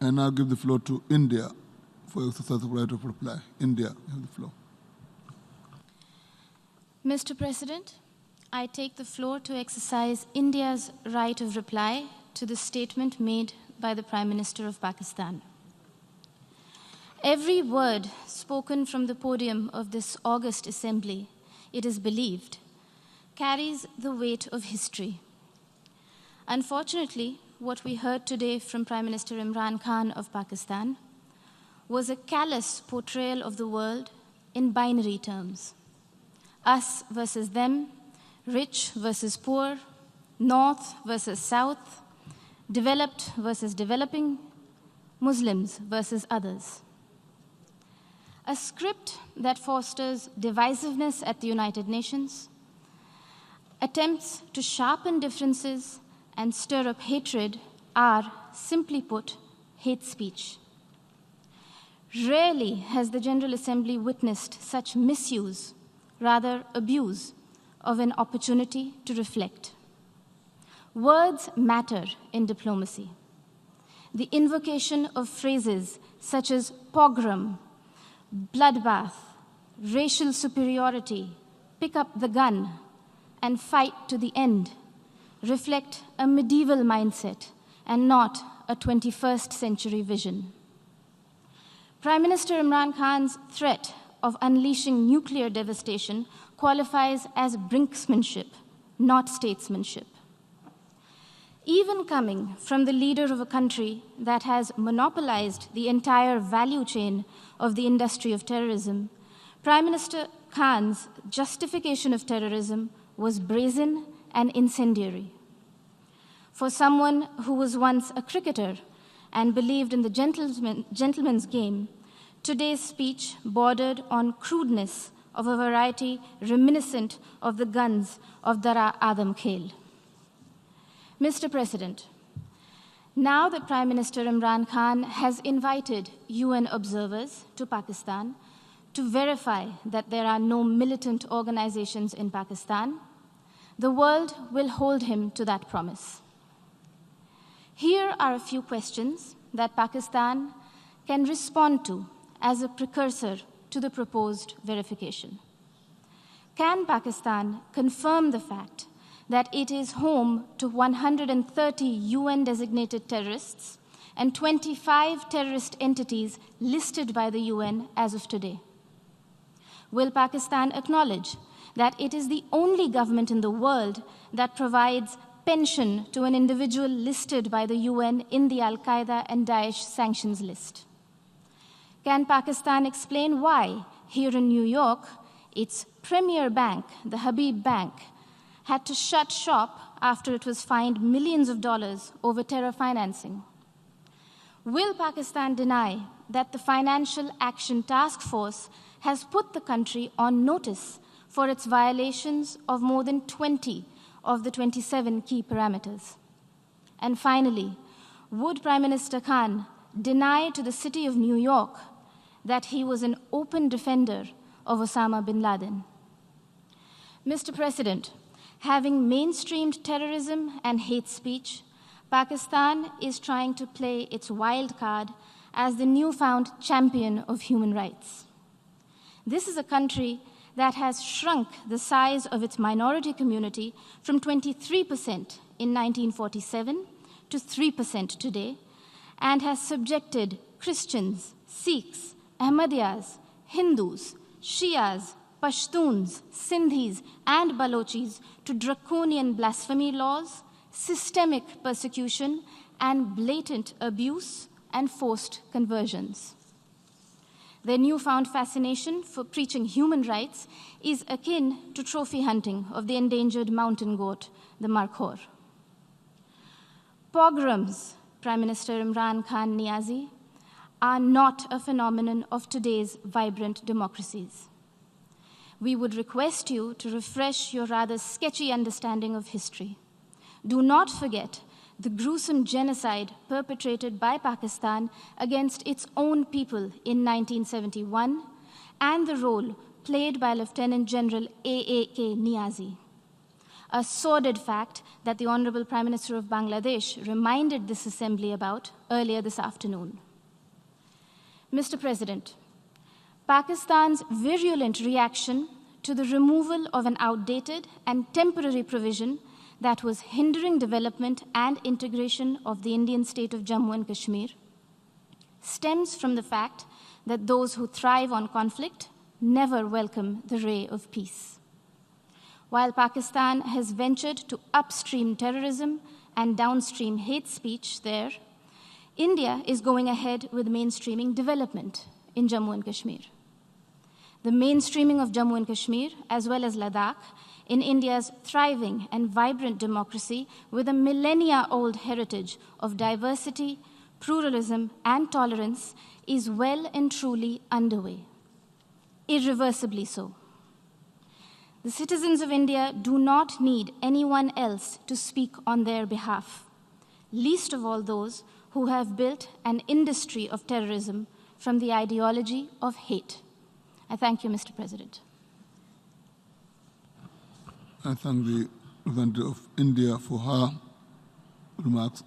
I now give the floor to India for exercise of right of reply. India, you have the floor. Mr. President, I take the floor to exercise India's right of reply to the statement made by the Prime Minister of Pakistan. Every word spoken from the podium of this august assembly, it is believed, carries the weight of history. Unfortunately, what we heard today from Prime Minister Imran Khan of Pakistan was a callous portrayal of the world in binary terms. Us versus them, rich versus poor, north versus south, developed versus developing, Muslims versus others. A script that fosters divisiveness at the United Nations, attempts to sharpen differences and stir up hatred are, simply put, hate speech. Rarely has the General Assembly witnessed such misuse, rather abuse, of an opportunity to reflect. Words matter in diplomacy. The invocation of phrases such as pogrom, bloodbath, racial superiority, pick up the gun, and fight to the end reflect a medieval mindset and not a 21st century vision. Prime Minister Imran Khan's threat of unleashing nuclear devastation qualifies as brinksmanship, not statesmanship. Even coming from the leader of a country that has monopolized the entire value chain of the industry of terrorism, Prime Minister Khan's justification of terrorism was brazen and incendiary. For someone who was once a cricketer and believed in the gentleman's game, today's speech bordered on crudeness of a variety reminiscent of the guns of Dara Adam Khel. Mr. President, now that Prime Minister Imran Khan has invited UN observers to Pakistan to verify that there are no militant organizations in Pakistan, the world will hold him to that promise. Here are a few questions that Pakistan can respond to as a precursor to the proposed verification. Can Pakistan confirm the fact that it is home to 130 UN-designated terrorists and 25 terrorist entities listed by the UN as of today? Will Pakistan acknowledge that it is the only government in the world that provides pension to an individual listed by the UN in the Al-Qaeda and Daesh sanctions list? Can Pakistan explain why, here in New York, its premier bank, the Habib Bank, had to shut shop after it was fined millions of dollars over terror financing? Will Pakistan deny that the Financial Action Task Force has put the country on notice for its violations of more than 20 of the 27 key parameters? And finally, would Prime Minister Khan deny to the city of New York that he was an open defender of Osama bin Laden? Mr. President, having mainstreamed terrorism and hate speech, Pakistan is trying to play its wild card as the newfound champion of human rights. This is a country that has shrunk the size of its minority community from 23% in 1947 to 3% today, and has subjected Christians, Sikhs, Ahmadiyas, Hindus, Shias, Pashtuns, Sindhis, and Balochis to draconian blasphemy laws, systemic persecution, and blatant abuse and forced conversions. Their newfound fascination for preaching human rights is akin to trophy hunting of the endangered mountain goat, the Markhor. Pogroms, Prime Minister Imran Khan Niazi, are not a phenomenon of today's vibrant democracies. We would request you to refresh your rather sketchy understanding of history. Do not forget the gruesome genocide perpetrated by Pakistan against its own people in 1971 and the role played by Lieutenant General A.A.K. Niazi. a sordid fact that the Honorable Prime Minister of Bangladesh reminded this assembly about earlier this afternoon. Mr. President, Pakistan's virulent reaction to the removal of an outdated and temporary provision that was hindering development and integration of the Indian state of Jammu and Kashmir stems from the fact that those who thrive on conflict never welcome the ray of peace. While Pakistan has ventured to upstream terrorism and downstream hate speech there, India is going ahead with mainstreaming development in Jammu and Kashmir. The mainstreaming of Jammu and Kashmir, as well as Ladakh, in India's thriving and vibrant democracy with a millennia-old heritage of diversity, pluralism, and tolerance is well and truly underway, irreversibly so. The citizens of India do not need anyone else to speak on their behalf, least of all those who have built an industry of terrorism from the ideology of hate. I thank you, Mr. President. I thank the representative of India for her remarks.